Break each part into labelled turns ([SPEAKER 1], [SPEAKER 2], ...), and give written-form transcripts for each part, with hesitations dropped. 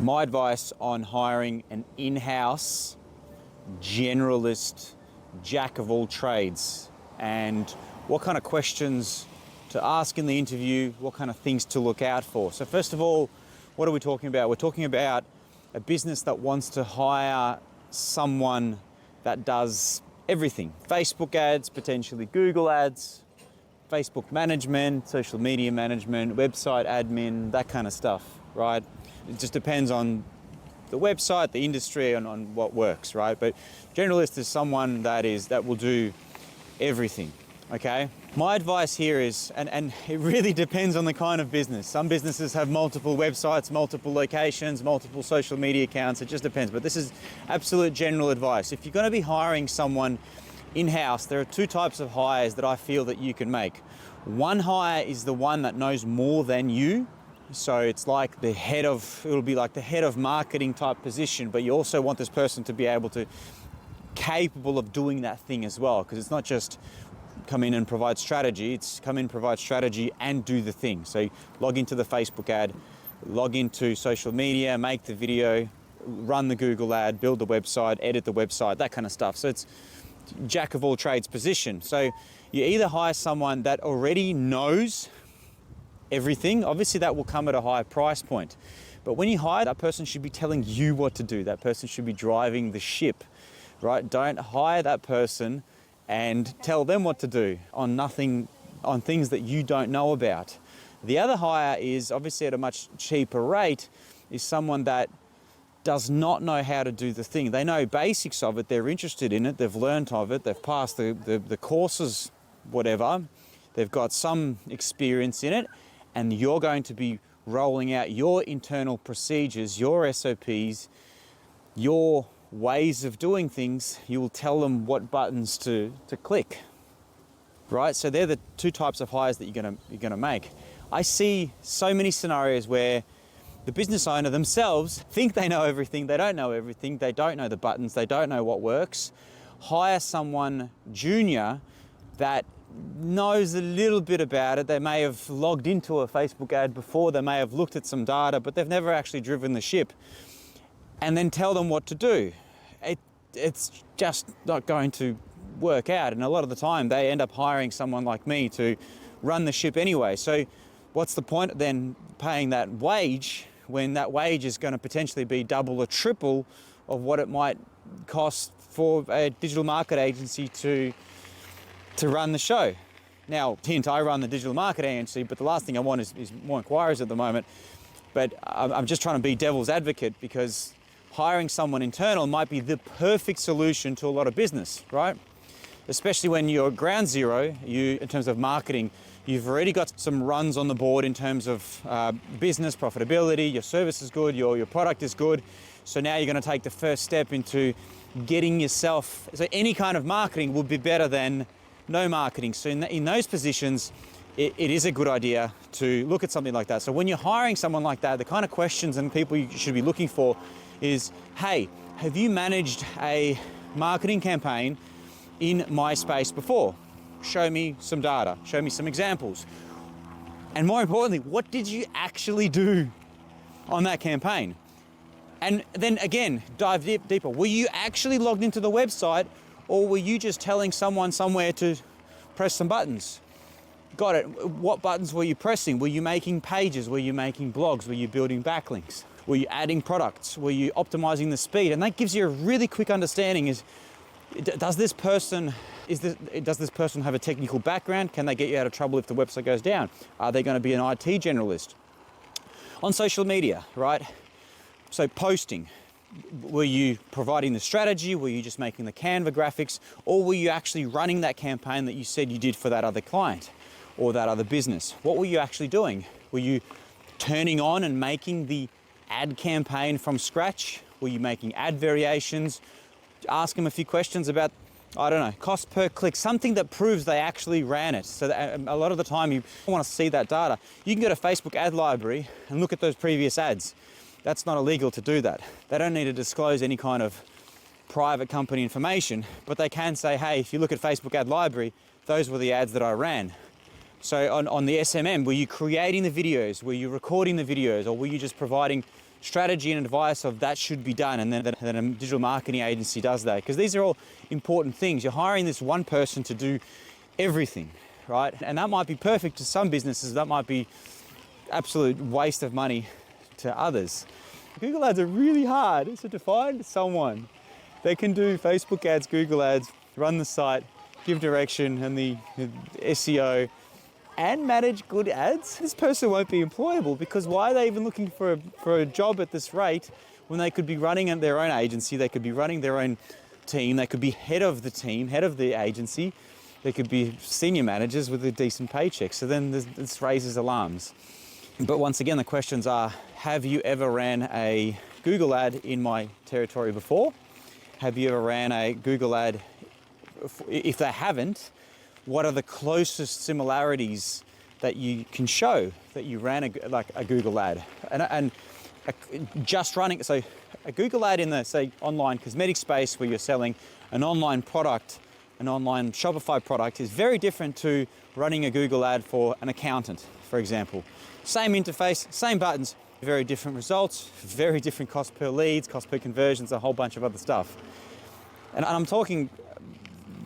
[SPEAKER 1] My advice on hiring an in-house generalist, jack of all trades, and what kind of questions to ask in the interview, what kind of things to look out for. So first of all, what are we talking about? We're talking about a business that wants to hire someone that does everything. Facebook ads, potentially Google ads, Facebook management, social media management, website admin, that kind of stuff, right? It just depends on the website, the industry, and on what works, right? But generalist is someone that will do everything, okay? My advice here is, and it really depends on the kind of business. Some businesses have multiple websites, multiple locations, multiple social media accounts. It just depends, but this is absolute general advice. If you're going to be hiring someone in-house, there are two types of hires that I feel that you can make. One hire is the one that knows more than you. So it's like it'll be like the head of marketing type position, but you also want this person to be capable of doing that thing as well, because it's not just come in and provide strategy, it's come in, provide strategy and do the thing. So log into the Facebook ad, log into social media, make the video, run the Google ad, build the website, edit the website, that kind of stuff. So it's jack of all trades position. So you either hire someone that already knows everything. Obviously that will come at a higher price point, but when you hire, that person should be telling you what to do. That person should be driving the ship, right? Don't hire that person and tell them what to do on things that you don't know about. The other hire is obviously at a much cheaper rate, is someone that does not know how to do the thing. They know basics of it, they're interested in it, they've learned of it, they've passed the courses, whatever, they've got some experience in it, and you're going to be rolling out your internal procedures, your SOPs, your ways of doing things. You will tell them what buttons to click, right? So they're the two types of hires that you're gonna make. I see so many scenarios where the business owner themselves think they know everything, they don't know everything, they don't know the buttons, they don't know what works. Hire someone junior that knows a little bit about it. They may have logged into a Facebook ad before, they may have looked at some data, but they've never actually driven the ship. And then tell them what to do. It's just not going to work out. And a lot of the time they end up hiring someone like me to run the ship anyway. So what's the point then paying that wage when that wage is going to potentially be double or triple of what it might cost for a digital market agency to run the show? Now, hint, I run the digital marketing agency, but the last thing I want is more inquiries at the moment. But I'm just trying to be devil's advocate, because hiring someone internal might be the perfect solution to a lot of business, right? Especially when you're ground zero, in terms of marketing, you've already got some runs on the board in terms of business profitability, your service is good, your product is good. So now you're going to take the first step into getting yourself, so any kind of marketing would be better than no marketing. So in those positions, it is a good idea to look at something like that. So when you're hiring someone like that, the kind of questions and people you should be looking for is, hey, have you managed a marketing campaign in my space before? Show me some data, show me some examples. And more importantly, what did you actually do on that campaign? And then again, dive deeper. Were you actually logged into the website, or were you just telling someone somewhere to press some buttons? Got it. What buttons were you pressing? Were you making pages? Were you making blogs? Were you building backlinks? Were you adding products? Were you optimizing the speed? And that gives you a really quick understanding is, does this person have a technical background? Can they get you out of trouble if the website goes down? Are they going to be an IT generalist? On social media, right? So posting, were you providing the strategy? Were you just making the Canva graphics? Or were you actually running that campaign that you said you did for that other client or that other business? What were you actually doing? Were you turning on and making the ad campaign from scratch? Were you making ad variations? Ask them a few questions about, I don't know, cost per click, something that proves they actually ran it. So that a lot of the time you want to see that data. You can go to Facebook ad library and look at those previous ads. That's not illegal to do that. They don't need to disclose any kind of private company information, but they can say, hey, if you look at Facebook ad library, those were the ads that I ran. So on the SMM, were you creating the videos? Were you recording the videos? Or were you just providing strategy and advice of that should be done, and then a digital marketing agency does that? Because these are all important things. You're hiring this one person to do everything, right? And that might be perfect to some businesses. That might be absolute waste of money to others. Google ads are really hard. So to find someone that can do Facebook ads, Google ads, run the site, give direction and the SEO, and manage good ads, this person won't be employable, because why are they even looking for a job at this rate when they could be running their own agency, they could be running their own team, they could be head of the team, head of the agency, they could be senior managers with a decent paycheck. So then this raises alarms. But once again, the questions are, have you ever ran a Google ad in my territory before? Have you ever ran a Google ad? If they haven't, what are the closest similarities that you can show that you ran a Google ad? And just running, so a Google ad in the, say, online cosmetic space where you're selling an online product, an online Shopify product, is very different to running a Google ad for an accountant, for example. Same interface, same buttons, very different results, very different cost per leads, cost per conversions, a whole bunch of other stuff. And I'm talking,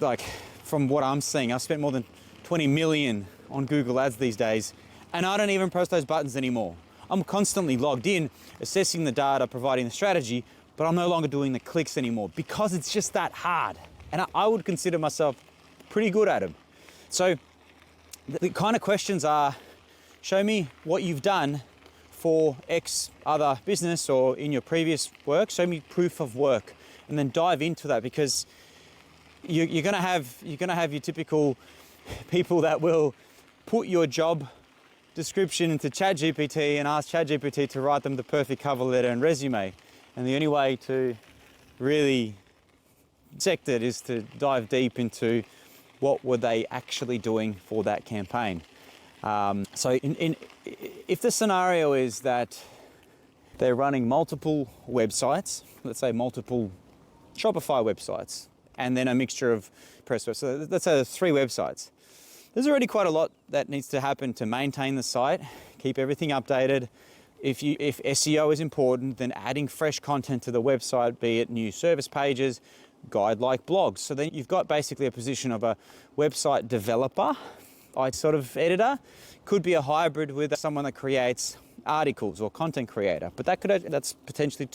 [SPEAKER 1] like, from what I'm seeing, I've spent more than 20 million on Google ads these days, and I don't even press those buttons anymore. I'm constantly logged in, assessing the data, providing the strategy, but I'm no longer doing the clicks anymore because it's just that hard. And I would consider myself pretty good at them. So the kind of questions are, show me what you've done for X other business or in your previous work, show me proof of work, and then dive into that, because you're gonna have your typical people that will put your job description into ChatGPT and ask ChatGPT to write them the perfect cover letter and resume. And the only way to really dissect it is to dive deep into what were they actually doing for that campaign. So if the scenario is that they're running multiple websites, let's say multiple Shopify websites, and then a mixture of press websites. So let's say there's 3 websites. There's already quite a lot that needs to happen to maintain the site, keep everything updated. If SEO is important, then adding fresh content to the website, be it new service pages, guide-like blogs. So then you've got basically a position of a website developer, sort of editor. Could be a hybrid with someone that creates articles or content creator, but that's potentially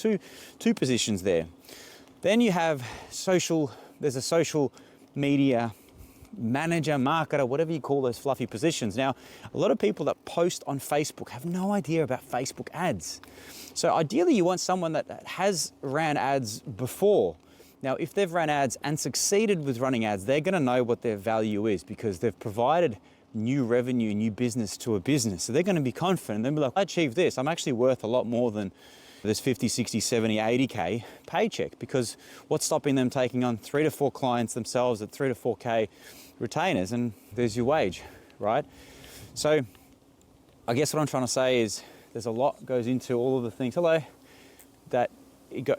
[SPEAKER 1] two positions there. Then you have there's a social media manager, marketer, whatever you call those fluffy positions. Now, a lot of people that post on Facebook have no idea about Facebook ads. So ideally you want someone that has ran ads before. Now, if they've ran ads and succeeded with running ads, they're gonna know what their value is, because they've provided new revenue, new business to a business. So they're gonna be confident. They'll be like, I achieved this. I'm actually worth a lot more than this 50, 60, 70, 80K paycheck, because what's stopping them taking on 3 to 4 clients themselves at 3 to 4K retainers, and there's your wage, right? So I guess what I'm trying to say is there's a lot goes into all of the things, that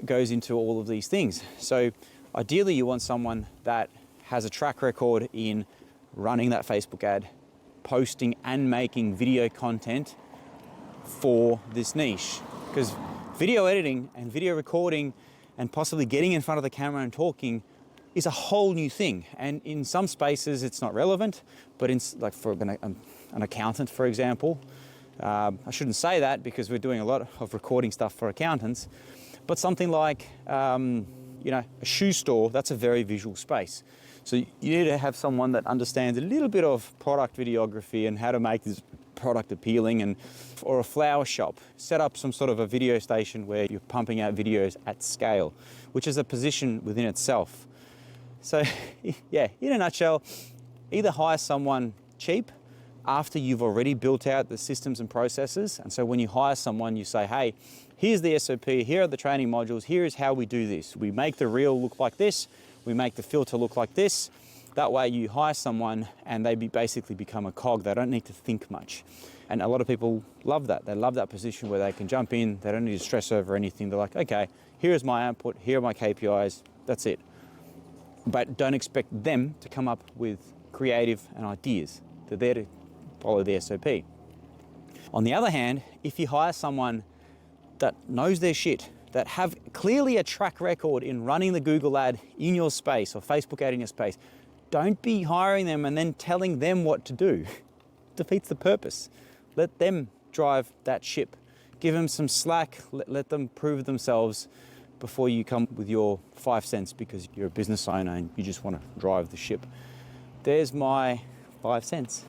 [SPEAKER 1] goes into all of these things. So ideally you want someone that has a track record in running that Facebook ad, posting and making video content for this niche, because video editing and video recording and possibly getting in front of the camera and talking is a whole new thing. And in some spaces it's not relevant, but like for an accountant, for example, I shouldn't say that because we're doing a lot of recording stuff for accountants, but something like a shoe store, that's a very visual space. So you need to have someone that understands a little bit of product videography and how to make this product appealing, or a flower shop, set up some sort of a video station where you're pumping out videos at scale, which is a position within itself. So yeah, in a nutshell, either hire someone cheap after you've already built out the systems and processes. And so when you hire someone, you say, hey, here's the SOP, here are the training modules, here is how we do this. We make the reel look like this, we make the filter look like this. That way you hire someone and they basically become a cog. They don't need to think much. And a lot of people love that. They love that position where they can jump in, they don't need to stress over anything. They're like, okay, here's my output, here are my KPIs, that's it. But don't expect them to come up with creative and ideas. They're there to follow the SOP. On the other hand, if you hire someone that knows their shit, that have clearly a track record in running the Google ad in your space or Facebook ad in your space, don't be hiring them and then telling them what to do. It defeats the purpose. Let them drive that ship. Give them some slack, let them prove themselves before you come with your 5 cents because you're a business owner and you just want to drive the ship. There's my 5 cents.